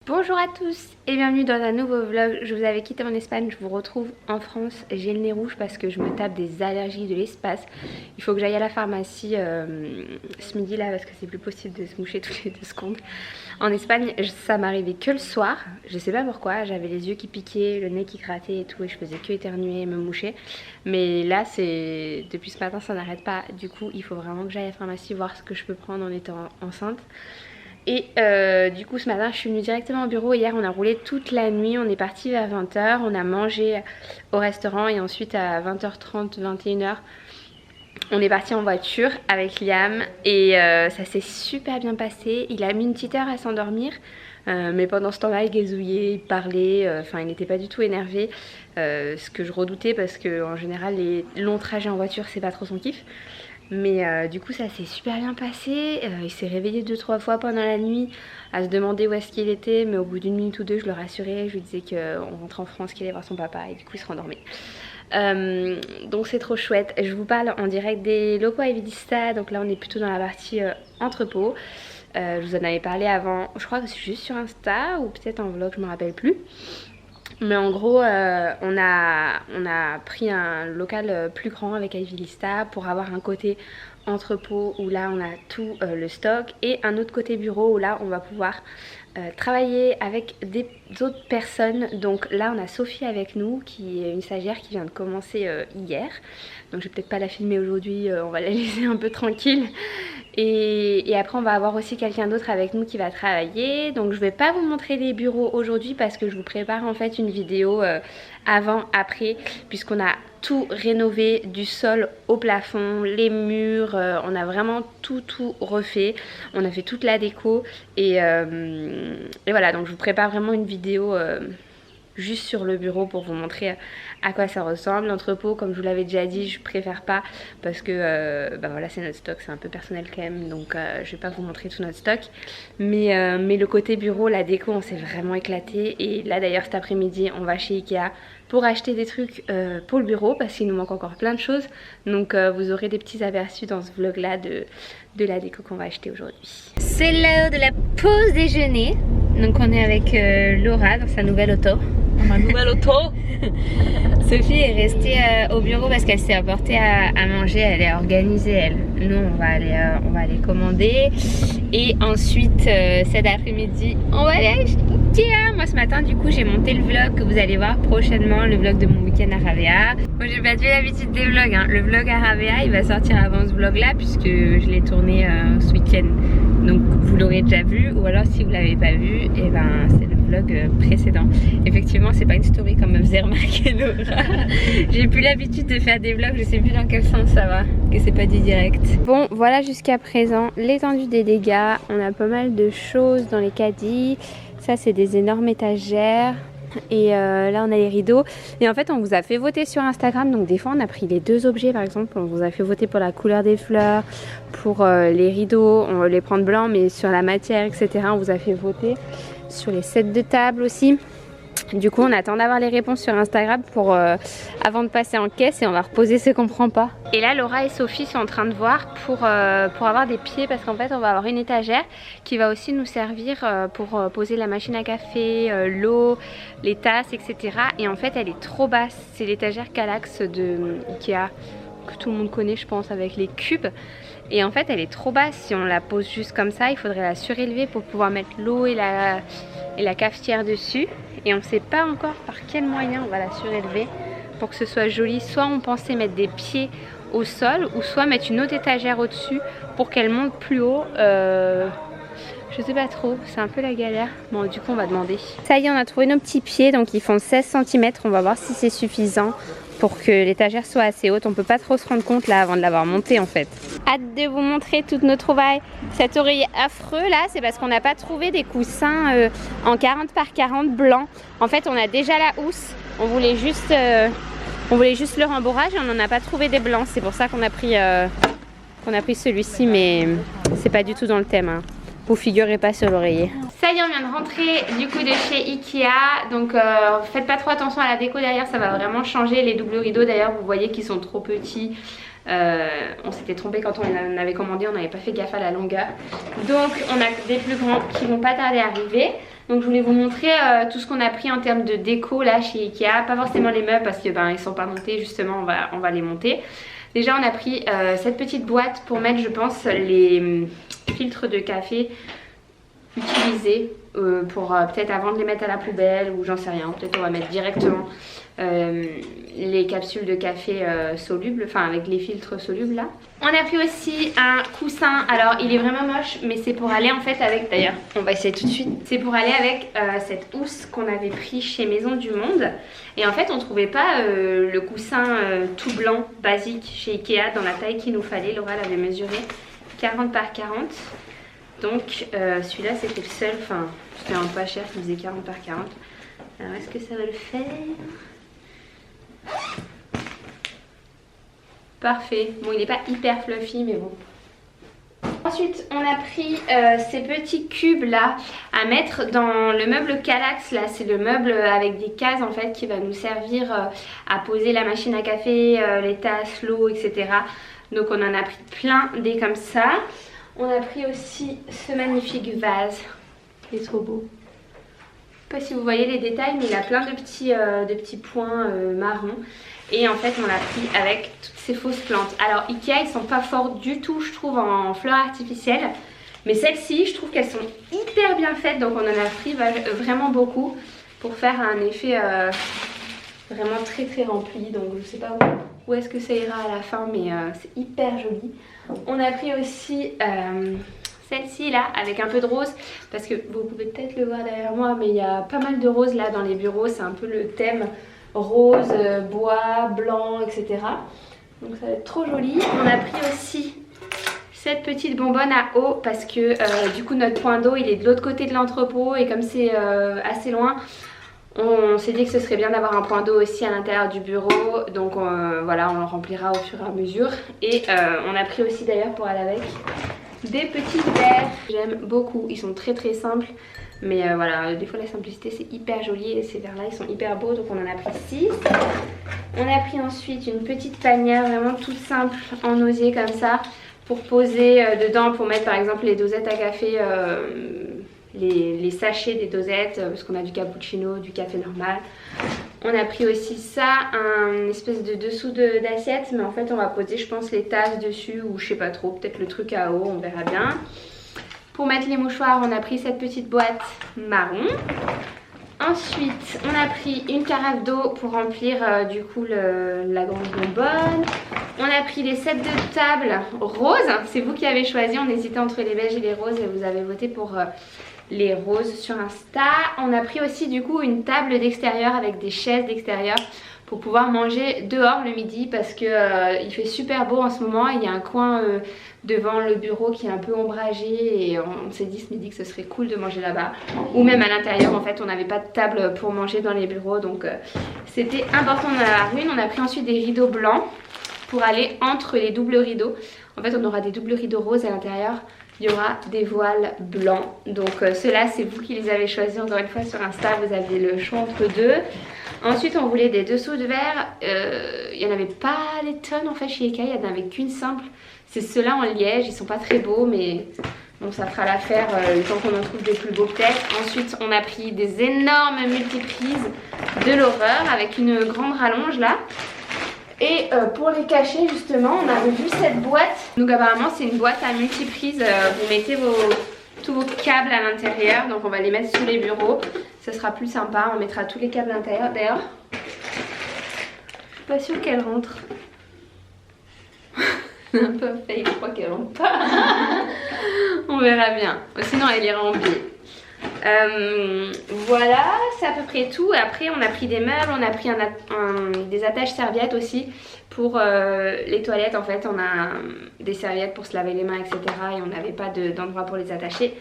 Bonjour à tous et bienvenue dans un nouveau vlog. Je vous avais quitté en Espagne, je vous retrouve en France. J'ai le nez rouge parce que je me tape des allergies de l'espace. Il faut que j'aille à la pharmacie ce midi là parce que c'est plus possible de se moucher toutes les 2 secondes. En Espagne ça m'arrivait que le soir, je sais pas pourquoi, j'avais les yeux qui piquaient, le nez qui grattait et tout et je faisais que éternuer et me moucher. Mais là c'est depuis ce matin ça n'arrête pas, du coup il faut vraiment que j'aille à la pharmacie voir ce que je peux prendre en étant enceinte. Et du coup ce matin je suis venue directement au bureau. Hier on a roulé toute la nuit, on est parti vers 20 h, on a mangé au restaurant et ensuite à 20 h 30, 21 h on est parti en voiture avec Liam et ça s'est super bien passé. Il a mis une petite heure à s'endormir mais pendant ce temps-là il gazouillait, il parlait, enfin il n'était pas du tout énervé, ce que je redoutais parce que en général les longs trajets en voiture c'est pas trop son kiff. Mais du coup ça s'est super bien passé, il s'est réveillé 2-3 fois pendant la nuit à se demander où est-ce qu'il était, mais au bout d'une minute ou deux je le rassurais, je lui disais qu'on rentrait en France, qu'il allait voir son papa et du coup il se rendormait. Donc c'est trop chouette. Je vous parle en direct des locaux Ivilista, donc là on est plutôt dans la partie entrepôt. Je vous en avais parlé avant, je crois que c'est juste sur Insta ou peut-être en vlog, je me rappelle plus. Mais en gros on a pris un local plus grand avec Ivilista pour avoir un côté entrepôt où là on a tout le stock et un autre côté bureau où là on va pouvoir travailler avec des autres personnes. Donc là on a Sophie avec nous qui est une stagiaire qui vient de commencer hier. Donc je vais peut-être pas la filmer aujourd'hui, on va la laisser un peu tranquille. Et après on va avoir aussi quelqu'un d'autre avec nous qui va travailler. Donc je vais pas vous montrer les bureaux aujourd'hui parce que je vous prépare en fait une vidéo avant après, puisqu'on a tout rénové du sol au plafond, les murs, on a vraiment tout refait, on a fait toute la déco et voilà, donc je vous prépare vraiment une vidéo juste sur le bureau pour vous montrer à quoi ça ressemble. L'entrepôt, comme je vous l'avais déjà dit, je préfère pas parce que bah voilà, c'est notre stock, c'est un peu personnel quand même, donc je vais pas vous montrer tout notre stock. Mais le côté bureau, la déco, on s'est vraiment éclaté. Et là d'ailleurs cet après-midi, on va chez Ikea pour acheter des trucs pour le bureau parce qu'il nous manque encore plein de choses. Donc vous aurez des petits aperçus dans ce vlog là de la déco qu'on va acheter aujourd'hui. C'est l'heure de la pause déjeuner. Donc on est avec Laura dans sa nouvelle auto. Ma nouvelle auto. Sophie est restée au bureau parce qu'elle s'est apportée à manger, elle est organisée elle. Nous on va aller commander et ensuite cet après-midi on va aller à Ikea. Moi ce matin du coup j'ai monté le vlog que vous allez voir prochainement, le vlog de mon week-end à Ravea. Moi j'ai pas l'habitude des vlogs, hein. Le vlog à Ravea il va sortir avant ce vlog là puisque je l'ai tourné ce week-end. Donc vous l'aurez déjà vu, ou alors si vous l'avez pas vu, et ben c'est le vlog précédent. Effectivement c'est pas une story comme me faisait remarquer Laura. J'ai plus l'habitude de faire des vlogs, je sais plus dans quel sens ça va, que c'est pas du direct. Bon voilà jusqu'à présent l'étendue des dégâts, on a pas mal de choses dans les caddies. Ça c'est des énormes étagères. Et là on a les rideaux et en fait on vous a fait voter sur Instagram, donc des fois on a pris les 2 objets. Par exemple on vous a fait voter pour la couleur des fleurs, pour les rideaux, on va les prendre blancs mais sur la matière etc. On vous a fait voter sur les sets de table aussi. Du coup on attend d'avoir les réponses sur Instagram pour avant de passer en caisse et on va reposer ce qu'on prend pas. Et là Laura et Sophie sont en train de voir pour avoir des pieds parce qu'en fait on va avoir une étagère qui va aussi nous servir pour poser la machine à café, l'eau, les tasses etc. Et en fait elle est trop basse, c'est l'étagère Kallax de Ikea que tout le monde connaît je pense avec les cubes. Et en fait elle est trop basse, si on la pose juste comme ça il faudrait la surélever pour pouvoir mettre l'eau et la cafetière dessus. Et on ne sait pas encore par quel moyen on va la surélever pour que ce soit joli. Soit on pensait mettre des pieds au sol ou soit mettre une autre étagère au-dessus pour qu'elle monte plus haut. Je sais pas trop, c'est un peu la galère. Bon du coup on va demander. Ça y est on a trouvé nos petits pieds, donc ils font 16 cm. On va voir si c'est suffisant pour que l'étagère soit assez haute. On peut pas trop se rendre compte là avant de l'avoir montée en fait. Hâte de vous montrer toutes nos trouvailles. Cet oreiller affreux là, c'est parce qu'on n'a pas trouvé des coussins en 40 par 40 blancs. En fait on a déjà la housse, on voulait juste le rembourrage et on n'en a pas trouvé des blancs. C'est pour ça qu'on a pris celui-ci, mais c'est pas du tout dans le thème, hein. Vous figurez pas sur l'oreiller. Ça y est on vient de rentrer du coup de chez Ikea. Donc faites pas trop attention à la déco derrière, ça va vraiment changer. Les doubles rideaux d'ailleurs vous voyez qu'ils sont trop petits. On s'était trompé quand on en avait commandé, on n'avait pas fait gaffe à la longueur. Donc on a des plus grands qui vont pas tarder à arriver. Donc je voulais vous montrer tout ce qu'on a pris en termes de déco là chez Ikea. Pas forcément les meubles parce que ben, ils sont pas montés, justement on va les monter. Déjà on a pris cette petite boîte pour mettre, je pense, les filtres de café utilisés pour peut-être avant de les mettre à la poubelle ou j'en sais rien. Peut-être on va mettre directement les capsules de café solubles, enfin avec les filtres solubles là. On a pris aussi un coussin, alors il est vraiment moche mais c'est pour aller en fait avec, d'ailleurs on va essayer tout de suite, c'est pour aller avec cette housse qu'on avait pris chez Maison du Monde. Et en fait on trouvait pas le coussin tout blanc basique chez Ikea dans la taille qu'il nous fallait. Laura l'avait mesuré 40 par 40. Donc celui-là c'était le seul, enfin c'était un pas cher qui faisait 40 par 40. Alors est-ce que ça va le faire? Parfait. Bon, il n'est pas hyper fluffy, mais bon. Ensuite, on a pris ces petits cubes là à mettre dans le meuble Kallax. Là, c'est le meuble avec des cases en fait qui va nous servir à poser la machine à café, les tasses, l'eau, etc. Donc, on en a pris plein des comme ça. On a pris aussi ce magnifique vase. Il est trop beau. Je ne sais pas si vous voyez les détails, mais il a plein de petits points marrons. Et en fait on l'a pris avec toutes ces fausses plantes. Alors Ikea ils sont pas forts du tout je trouve en fleurs artificielles. Mais celles-ci je trouve qu'elles sont hyper bien faites. Donc on en a pris vraiment beaucoup pour faire un effet vraiment très rempli. Donc je sais pas où est-ce que ça ira à la fin, mais c'est hyper joli. On a pris aussi celle-ci là avec un peu de rose. Parce que vous pouvez peut-être le voir derrière moi, mais il y a pas mal de roses là dans les bureaux. C'est un peu le thème rose, bois, blanc, etc. Donc ça va être trop joli. On a pris aussi cette petite bonbonne à eau parce que du coup notre point d'eau il est de l'autre côté de l'entrepôt et comme c'est assez loin, on s'est dit que ce serait bien d'avoir un point d'eau aussi à l'intérieur du bureau. Donc voilà, on le remplira au fur et à mesure. Et on a pris aussi d'ailleurs pour aller avec des petits verres. J'aime beaucoup, ils sont très simples. Mais voilà, des fois la simplicité c'est hyper joli et ces verres là ils sont hyper beaux. Donc on en a pris 6. On a pris ensuite une petite panière vraiment toute simple en osier comme ça pour poser dedans, pour mettre par exemple les dosettes à café, les sachets des dosettes parce qu'on a du cappuccino, du café normal. On a pris aussi ça, un espèce de dessous d'assiette, mais en fait on va poser je pense les tasses dessus ou je sais pas trop, peut-être le truc à eau, on verra bien. Pour mettre les mouchoirs, on a pris cette petite boîte marron. Ensuite, on a pris une carafe d'eau pour remplir du coup la grande bonbonne. On a pris les sets de table roses. C'est vous qui avez choisi, on hésitait entre les beiges et les roses et vous avez voté pour les roses sur Insta. On a pris aussi du coup une table d'extérieur avec des chaises d'extérieur pour pouvoir manger dehors le midi parce que il fait super beau en ce moment. Il y a un coin devant le bureau qui est un peu ombragé et on s'est dit ce midi que ce serait cool de manger là-bas. Ou même à l'intérieur, en fait on n'avait pas de table pour manger dans les bureaux, donc c'était important d'en avoir une. On a pris ensuite des rideaux blancs pour aller entre les doubles rideaux. En fait on aura des doubles rideaux roses à l'intérieur. Il y aura des voiles blancs. Donc ceux-là c'est vous qui les avez choisis encore une fois sur Insta. Vous aviez le choix entre deux. Ensuite on voulait des dessous de verre. Il n'y en avait pas des tonnes en fait chez Ikea. Il n'y en avait qu'une simple. C'est ceux-là en liège. Ils sont pas très beaux mais bon ça fera l'affaire le temps qu'on en trouve des plus beaux peut-être. Ensuite on a pris des énormes multiprises de l'horreur avec une grande rallonge là. Et pour les cacher justement on avait vu cette boîte. Donc apparemment c'est une boîte à multiprise. Vous mettez tous vos câbles à l'intérieur. Donc on va les mettre sous les bureaux. Ça sera plus sympa. On mettra tous les câbles à l'intérieur. D'ailleurs je suis pas sûre qu'elle rentre. Un peu fake, je crois qu'elle rentre pas. On verra bien. Sinon elle ira en biais. Voilà, c'est à peu près tout. Après on a pris des meubles, on a pris des attaches serviettes aussi pour les toilettes. En fait on a des serviettes pour se laver les mains etc. et on n'avait pas d'endroit pour les attacher.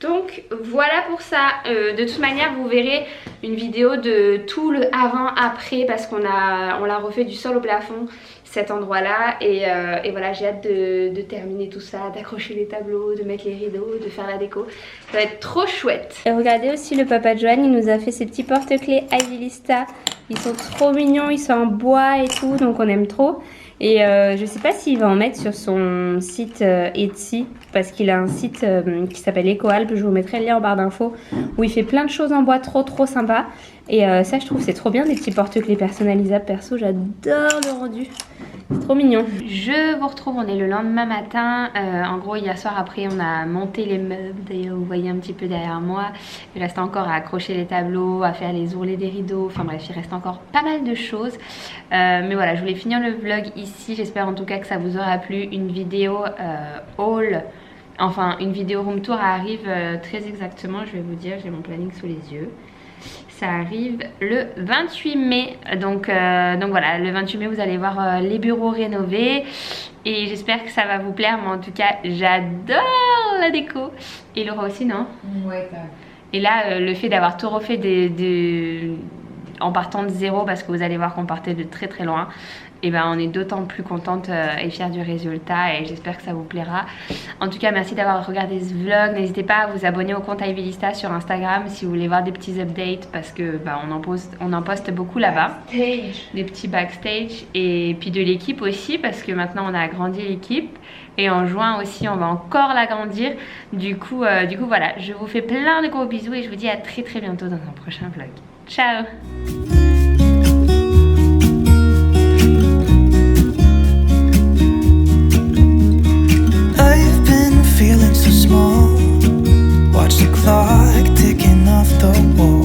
Donc voilà pour ça. De toute manière vous verrez une vidéo de tout le avant après parce qu'on l'a refait du sol au plafond cet endroit là et voilà j'ai hâte de terminer tout ça, d'accrocher les tableaux, de mettre les rideaux, de faire la déco. Ça va être trop chouette. Et regardez aussi le papa de Joanne, il nous a fait ces petits porte-clés Ivy Lista. Ils sont trop mignons, ils sont en bois et tout donc on aime trop. Et je sais pas s'il va en mettre sur son site Etsy, parce qu'il a un site qui s'appelle EcoAlp, je vous mettrai le lien en barre d'infos, où il fait plein de choses en bois trop sympa. Et ça je trouve c'est trop bien, des petits porte-clés personnalisables. Perso j'adore le rendu, c'est trop mignon. Je vous retrouve, on est le lendemain matin. En gros hier soir après on a monté les meubles, d'ailleurs vous voyez un petit peu derrière moi. Il reste encore à accrocher les tableaux, à faire les ourlets des rideaux, enfin bref il reste encore pas mal de choses. Mais voilà, je voulais finir le vlog ici, j'espère en tout cas que ça vous aura plu. Une vidéo haul, enfin une vidéo room tour arrive très exactement, je vais vous dire, j'ai mon planning sous les yeux. Ça arrive le 28 mai, donc voilà, le 28 mai vous allez voir les bureaux rénovés et j'espère que ça va vous plaire, mais en tout cas j'adore la déco. Et Laura aussi, non? Ouais, t'as... Et là le fait d'avoir tout refait en partant de zéro, parce que vous allez voir qu'on partait de très loin, et ben on est d'autant plus contente et fière du résultat, et j'espère que ça vous plaira. En tout cas merci d'avoir regardé ce vlog, n'hésitez pas à vous abonner au compte Ivilista sur Instagram si vous voulez voir des petits updates, parce que on en poste beaucoup là-bas, des petits backstage, et puis de l'équipe aussi, parce que maintenant on a agrandi l'équipe et en juin aussi on va encore l'agrandir. Du coup voilà, je vous fais plein de gros bisous et je vous dis à très bientôt dans un prochain vlog. Ciao. Feeling so small, watch the clock ticking off the wall.